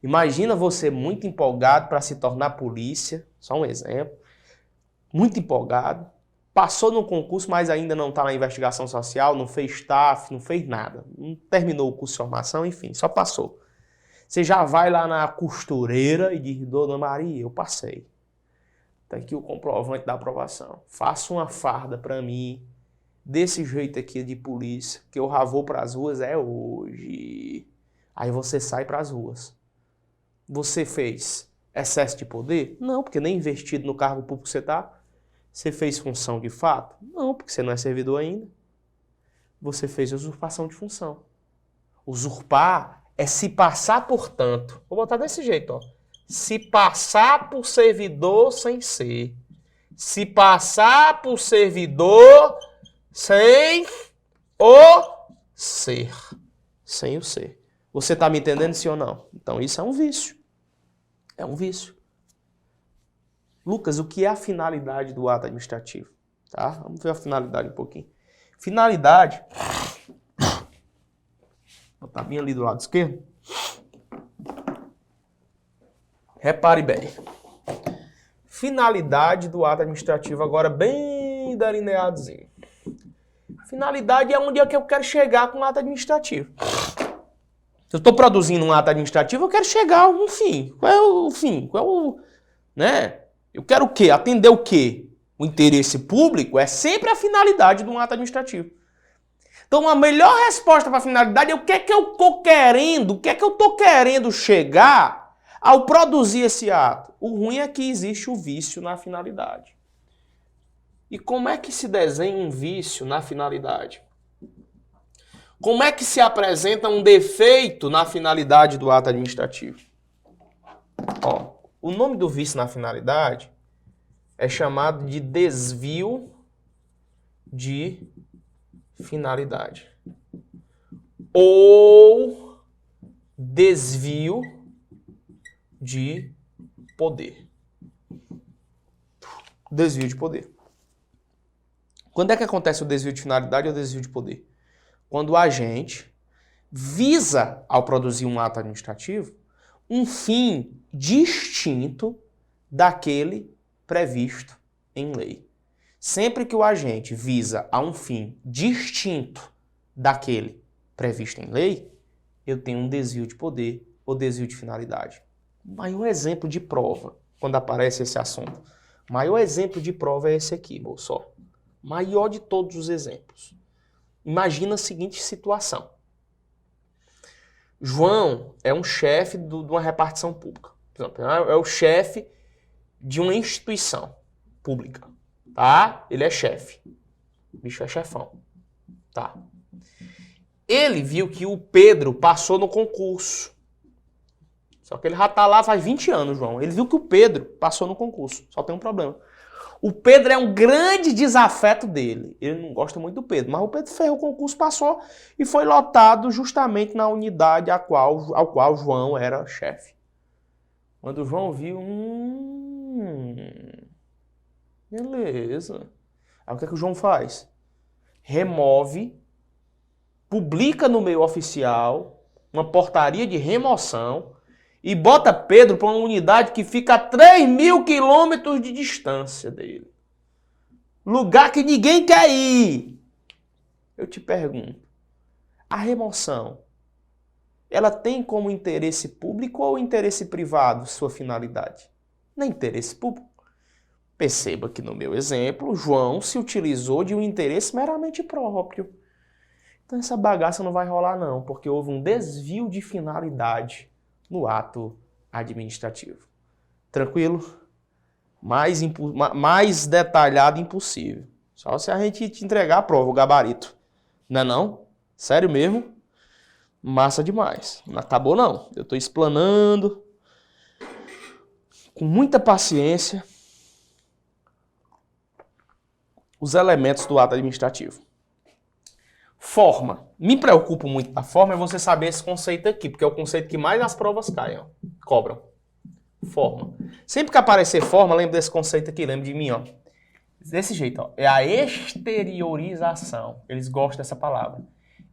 Imagina você muito empolgado para se tornar polícia, só um exemplo, muito empolgado, passou no concurso, mas ainda não está na investigação social, não fez staff, não fez nada, não terminou o curso de formação, enfim, só passou. Você já vai lá na costureira e diz, Dona Maria, eu passei. Tá aqui o comprovante da aprovação. Faça uma farda para mim, desse jeito aqui de polícia, que eu já vou para as ruas é hoje. Aí você sai para as ruas. Você fez excesso de poder? Não, porque nem investido no cargo público você está. Você fez função de fato? Não, porque você não é servidor ainda. Você fez usurpação de função. Usurpar é se passar por tanto. Vou botar desse jeito, ó. Se passar por servidor sem ser. Se passar por servidor sem o ser. Sem o ser. Você está me entendendo, sim ou não? Então isso é um vício. É um vício. Lucas, o que é a finalidade do ato administrativo? Tá? Vamos ver a finalidade um pouquinho. Finalidade... Vou botar bem ali do lado esquerdo. Repare bem. Finalidade do ato administrativo, agora bem delineadozinho. Finalidade é onde é que eu quero chegar com o ato administrativo. Se eu estou produzindo um ato administrativo, eu quero chegar a um fim. Qual é o fim? Qual é o... né? Eu quero o quê? Atender o quê? O interesse público é sempre a finalidade de um ato administrativo. Então, a melhor resposta para a finalidade é o que é que eu estou querendo, o que é que eu estou querendo chegar ao produzir esse ato. O ruim é que existe o vício na finalidade. E como é que se desenha um vício na finalidade? Como é que se apresenta um defeito na finalidade do ato administrativo? Ó, o nome do vício na finalidade é chamado de desvio de finalidade. Ou desvio de poder. Desvio de poder. Quando é que acontece o desvio de finalidade ou o desvio de poder? Quando o agente visa, ao produzir um ato administrativo, um fim distinto daquele previsto em lei. Sempre que o agente visa a um fim distinto daquele previsto em lei, eu tenho um desvio de poder ou desvio de finalidade. Maior exemplo de prova, quando aparece esse assunto. Maior exemplo de prova é esse aqui, moço. Maior de todos os exemplos. Imagina a seguinte situação. João é um chefe de uma repartição pública. Por exemplo, é o chefe de uma instituição pública. Tá? Ele é chefe. O bicho é chefão. Tá. Ele viu que o Pedro passou no concurso. Só que ele já tá lá faz 20 anos, João. Ele viu que o Pedro passou no concurso. Só tem um problema. O Pedro é um grande desafeto dele. Ele não gosta muito do Pedro. Mas o Pedro fez o concurso, passou e foi lotado justamente na unidade ao qual João era chefe. Quando o João viu... beleza. Aí o que é que o João faz? Remove, publica no meio oficial uma portaria de remoção e bota Pedro para uma unidade que fica a 3.000 quilômetros de distância dele. Lugar que ninguém quer ir. Eu te pergunto, a remoção, ela tem como interesse público ou interesse privado sua finalidade? Não é interesse público. Perceba que no meu exemplo, João se utilizou de um interesse meramente próprio. Então essa bagaça não vai rolar não, porque houve um desvio de finalidade no ato administrativo. Tranquilo? Mais detalhado impossível. Só se a gente te entregar a prova, o gabarito. Não é não? Sério mesmo? Massa demais. Não acabou não. Eu estou explanando com muita paciência os elementos do ato administrativo. Forma. Me preocupo muito da forma é você saber esse conceito aqui, porque é o conceito que mais as provas caem, cobram. Forma. Sempre que aparecer forma, lembra desse conceito aqui, lembra de mim, ó. Desse jeito, ó. É a exteriorização. Eles gostam dessa palavra.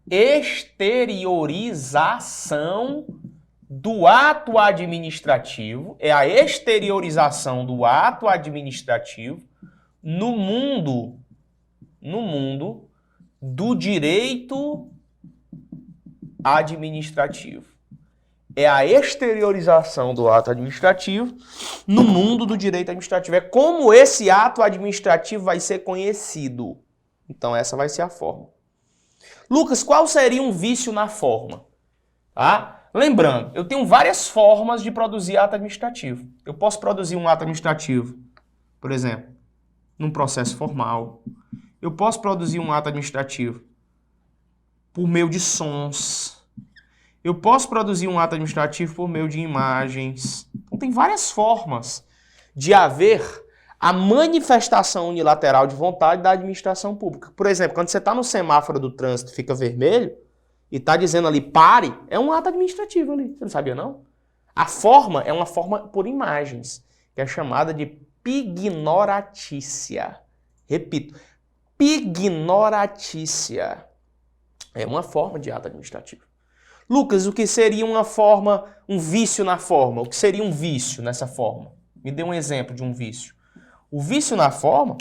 Exteriorização do ato administrativo. É a exteriorização do ato administrativo no mundo do direito administrativo. É a exteriorização do ato administrativo no mundo do direito administrativo. É como esse ato administrativo vai ser conhecido. Então essa vai ser a forma. Lucas, qual seria um vício na forma? Tá? Lembrando, eu tenho várias formas de produzir ato administrativo. Eu posso produzir um ato administrativo, por exemplo, num processo formal. Eu posso produzir um ato administrativo por meio de sons. Eu posso produzir um ato administrativo por meio de imagens. Então tem várias formas de haver a manifestação unilateral de vontade da administração pública. Por exemplo, quando você está no semáforo do trânsito e fica vermelho e está dizendo ali pare, é um ato administrativo ali. Você não sabia não? A forma é uma forma por imagens, que é chamada de pignoratícia. Repito, pignoratícia é uma forma de ato administrativo. Lucas, o que seria uma forma, um vício na forma? O que seria um vício nessa forma? Me dê um exemplo de um vício. O vício na forma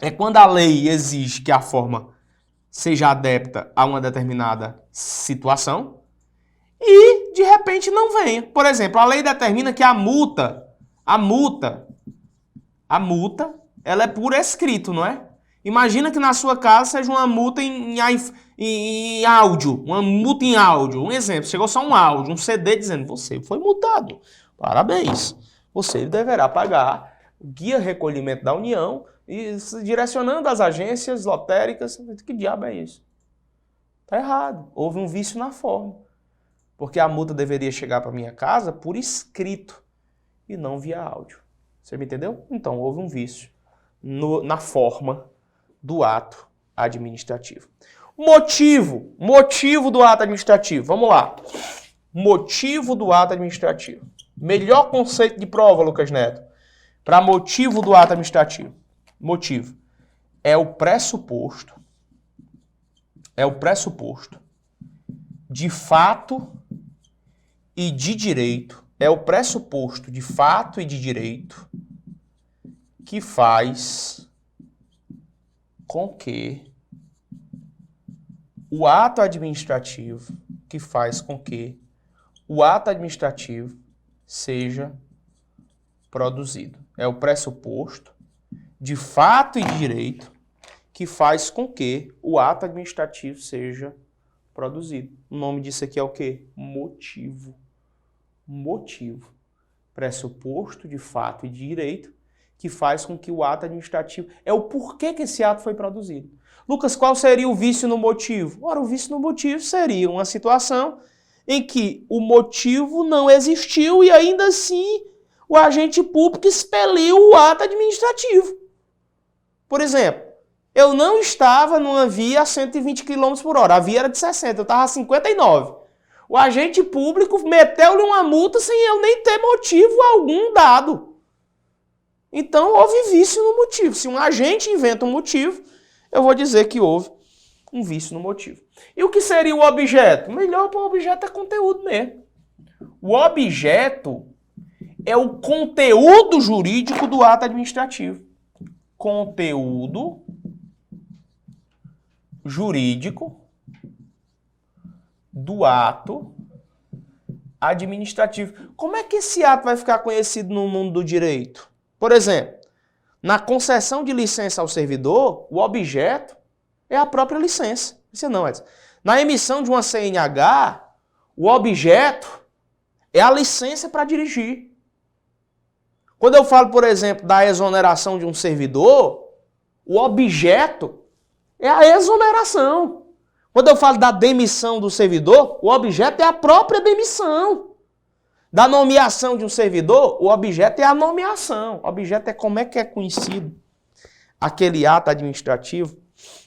é quando a lei exige que a forma seja adepta a uma determinada situação e, de repente, não venha. Por exemplo, a lei determina que a multa, ela é por escrito, não é? Imagina que na sua casa seja uma multa em áudio, uma multa em áudio. Um exemplo, chegou só um áudio, um CD dizendo, você foi multado, parabéns. Você deverá pagar o guia recolhimento da União e direcionando as agências lotéricas. Que diabo é isso? Tá errado, houve um vício na forma. Porque a multa deveria chegar para minha casa por escrito e não via áudio. Você me entendeu? Então, houve um vício na forma do ato administrativo. Motivo do ato administrativo. Vamos lá. Motivo do ato administrativo. Melhor conceito de prova, Lucas Neto, para motivo do ato administrativo. Motivo é o pressuposto de fato e de direito. É o pressuposto de fato e de direito que faz com que o ato administrativo, que faz com que o ato administrativo seja produzido. É o pressuposto de fato e de direito que faz com que o ato administrativo seja produzido. O nome disso aqui é o quê? Motivo. Motivo. Pressuposto de fato e de direito que faz com que o ato administrativo... É o porquê que esse ato foi produzido. Lucas, qual seria o vício no motivo? Ora, o vício no motivo seria uma situação em que o motivo não existiu e ainda assim o agente público expeliu o ato administrativo. Por exemplo, eu não estava numa via a 120 km por hora, a via era de 60, eu estava a 59. O agente público meteu-lhe uma multa sem eu nem ter motivo algum dado. Então houve vício no motivo. Se um agente inventa um motivo, eu vou dizer que houve um vício no motivo. E o que seria o objeto? Melhor para o objeto é conteúdo mesmo. O objeto é o conteúdo jurídico do ato administrativo. Conteúdo jurídico do ato administrativo. Como é que esse ato vai ficar conhecido no mundo do direito? Por exemplo, na concessão de licença ao servidor, o objeto é a própria licença. Isso não, Edson. Na emissão de uma CNH, o objeto é a licença para dirigir. Quando eu falo, por exemplo, da exoneração de um servidor, o objeto é a exoneração. Quando eu falo da demissão do servidor, o objeto é a própria demissão. Da nomeação de um servidor, o objeto é a nomeação. O objeto é como é que é conhecido aquele ato administrativo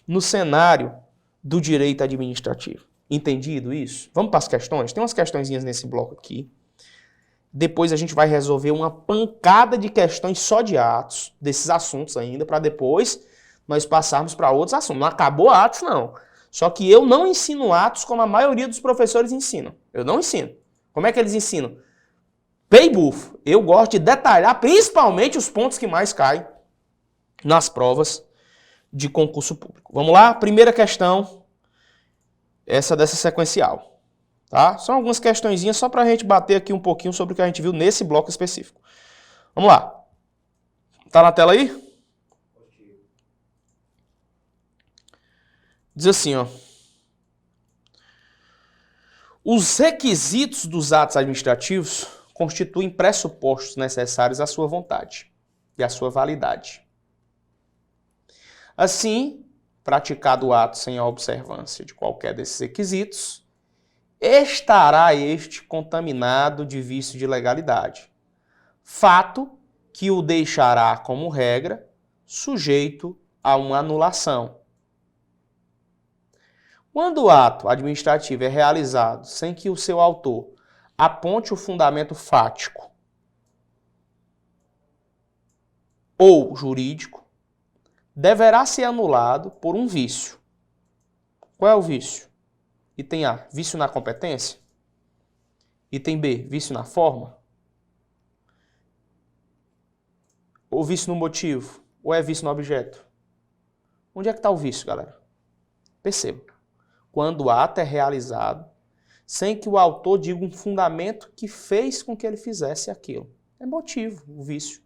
no cenário do direito administrativo. Entendido isso? Vamos para as questões? Tem umas questõezinhas nesse bloco aqui. Depois a gente vai resolver uma pancada de questões só de atos, desses assuntos ainda, para depois nós passarmos para outros assuntos. Não acabou atos, não. Só que eu não ensino atos como a maioria dos professores ensinam. Eu não ensino. Como é que eles ensinam? Pei bufo. Eu gosto de detalhar principalmente os pontos que mais caem nas provas de concurso público. Vamos lá? Primeira questão, essa dessa sequencial. Tá? São algumas questõezinhas só para a gente bater aqui um pouquinho sobre o que a gente viu nesse bloco específico. Vamos lá. Tá na tela aí? Diz assim, ó. Os requisitos dos atos administrativos constituem pressupostos necessários à sua vontade e à sua validade. Assim, praticado o ato sem a observância de qualquer desses requisitos, estará este contaminado de vício de legalidade, fato que o deixará, como regra, sujeito a uma anulação. Quando o ato administrativo é realizado sem que o seu autor aponte o fundamento fático ou jurídico, deverá ser anulado por um vício. Qual é o vício? Item A, vício na competência. Item B, vício na forma. Ou vício no motivo, ou é vício no objeto. Onde é que está o vício, galera? Perceba. Quando o ato é realizado sem que o autor diga um fundamento que fez com que ele fizesse aquilo. É motivo, o vício.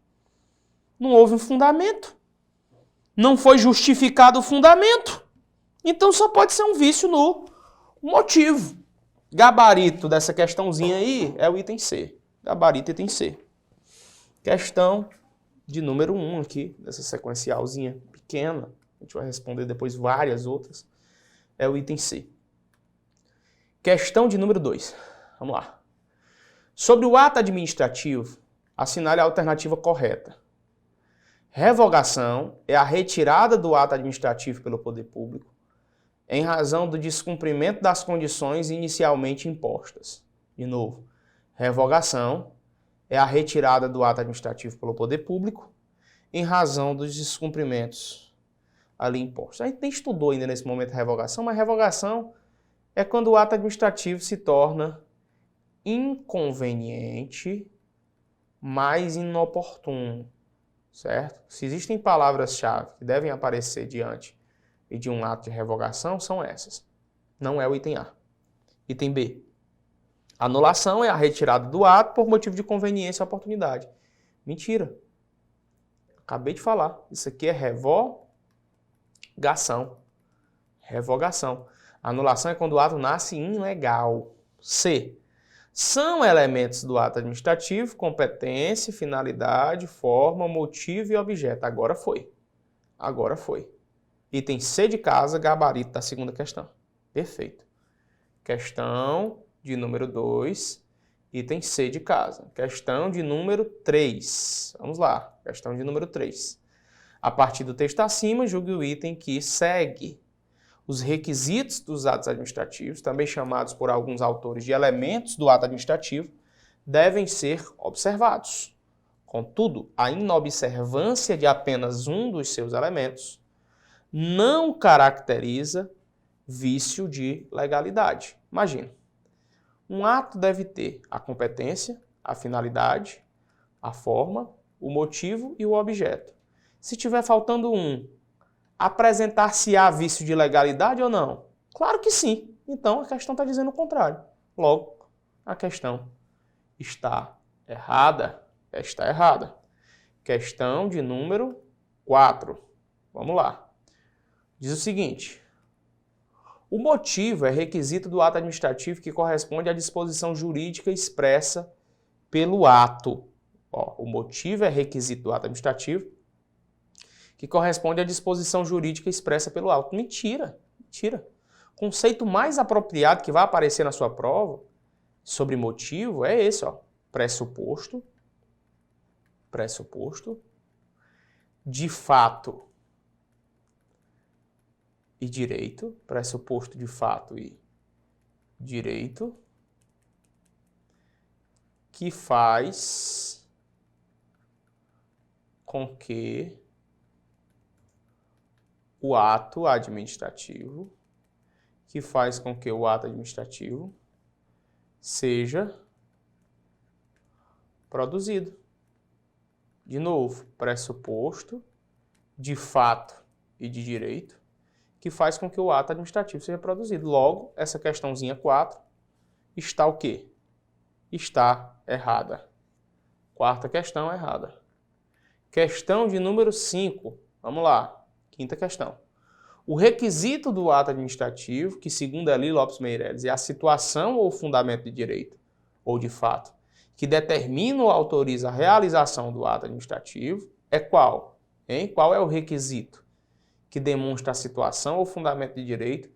Não houve um fundamento. Não foi justificado o fundamento. Então só pode ser um vício no motivo. Gabarito dessa questãozinha aí é o item C. Gabarito item C. Questão de número 1 aqui, dessa sequencialzinha pequena. A gente vai responder depois várias outras. É o item C. Questão de número 2. Vamos lá. Sobre o ato administrativo, assinale a alternativa correta. Revogação é a retirada do ato administrativo pelo poder público em razão do descumprimento das condições inicialmente impostas. De novo, revogação é a retirada do ato administrativo pelo poder público em razão dos descumprimentos ali impostos. A gente nem estudou ainda nesse momento a revogação, mas revogação é quando o ato administrativo se torna inconveniente, mas inoportuno, certo? Se existem palavras-chave que devem aparecer diante e de um ato de revogação são essas. Não é o item A. Item B. Anulação é a retirada do ato por motivo de conveniência ou oportunidade. Mentira. Acabei de falar. Isso aqui é revogação. Revogação. Anulação é quando o ato nasce ilegal. C. São elementos do ato administrativo, competência, finalidade, forma, motivo e objeto. Agora foi. Agora foi. Item C de casa, gabarito da segunda questão. Perfeito. Questão de número 2, item C de casa. Questão de número 3. Vamos lá. Questão de número 3. A partir do texto acima, julgue o item que segue. Os requisitos dos atos administrativos, também chamados por alguns autores de elementos do ato administrativo, devem ser observados. Contudo, a inobservância de apenas um dos seus elementos não caracteriza vício de legalidade. Imagina, um ato deve ter a competência, a finalidade, a forma, o motivo e o objeto. Se tiver faltando um, apresentar-se-á vício de legalidade ou não? Claro que sim. Então a questão está dizendo o contrário. Logo, a questão está errada. Está errada. Questão de número 4. Vamos lá. Diz o seguinte. O motivo é requisito do ato administrativo que corresponde à disposição jurídica expressa pelo ato. O motivo é requisito do ato administrativo que corresponde à disposição jurídica expressa pelo ato. Mentira, mentira. O conceito mais apropriado que vai aparecer na sua prova sobre motivo é esse, pressuposto, de fato e direito, pressuposto de fato e direito, que faz com que o ato administrativo, seja produzido. De novo, pressuposto de fato e de direito, que faz com que o ato administrativo seja produzido. Logo, essa questãozinha 4 está o quê? Está errada. Quarta questão errada. Questão de número 5. Vamos lá. Quinta questão. O requisito do ato administrativo, que segundo Eli Lopes Meireles é a situação ou fundamento de direito ou de fato, que determina ou autoriza a realização do ato administrativo, é qual? Qual é o requisito que demonstra a situação ou fundamento de direito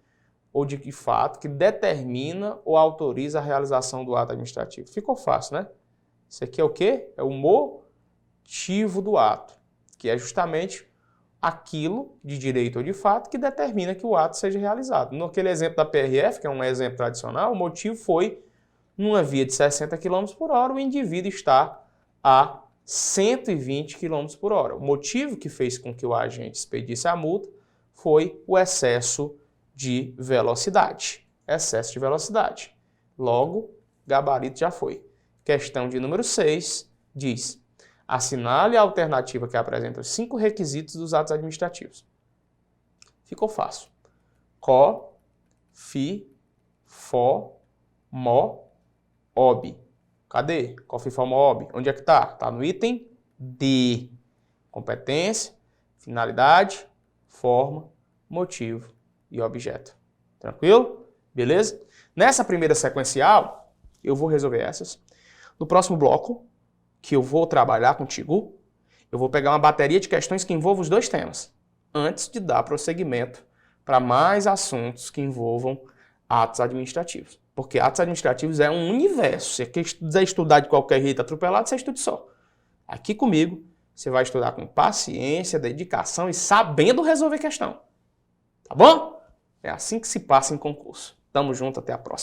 ou de fato que determina ou autoriza a realização do ato administrativo? Ficou fácil, né? Isso aqui é o quê? É o motivo do ato, que é justamente aquilo de direito ou de fato que determina que o ato seja realizado. Naquele exemplo da PRF, que é um exemplo tradicional, o motivo foi, numa via de 60 km por hora, o indivíduo está a 120 km por hora. O motivo que fez com que o agente expedisse a multa foi o excesso de velocidade. Excesso de velocidade. Logo, gabarito já foi. Questão de número 6 diz: assinale a alternativa que apresenta os 5 requisitos dos atos administrativos. Ficou fácil. Co, fi, fo, mo, ob. Cadê? Co, fi, fo, mo, ob. Onde é que está? Está no item D. Competência, finalidade, forma, motivo e objeto. Tranquilo? Beleza? Nessa primeira sequencial, eu vou resolver essas. No próximo bloco, que eu vou trabalhar contigo, eu vou pegar uma bateria de questões que envolvam os 2 temas, antes de dar prosseguimento para mais assuntos que envolvam atos administrativos. Porque atos administrativos é um universo. Se você quiser estudar de qualquer jeito atropelado, você estude só. Aqui comigo, você vai estudar com paciência, dedicação e sabendo resolver questão. Tá bom? É assim que se passa em concurso. Tamo junto, até a próxima.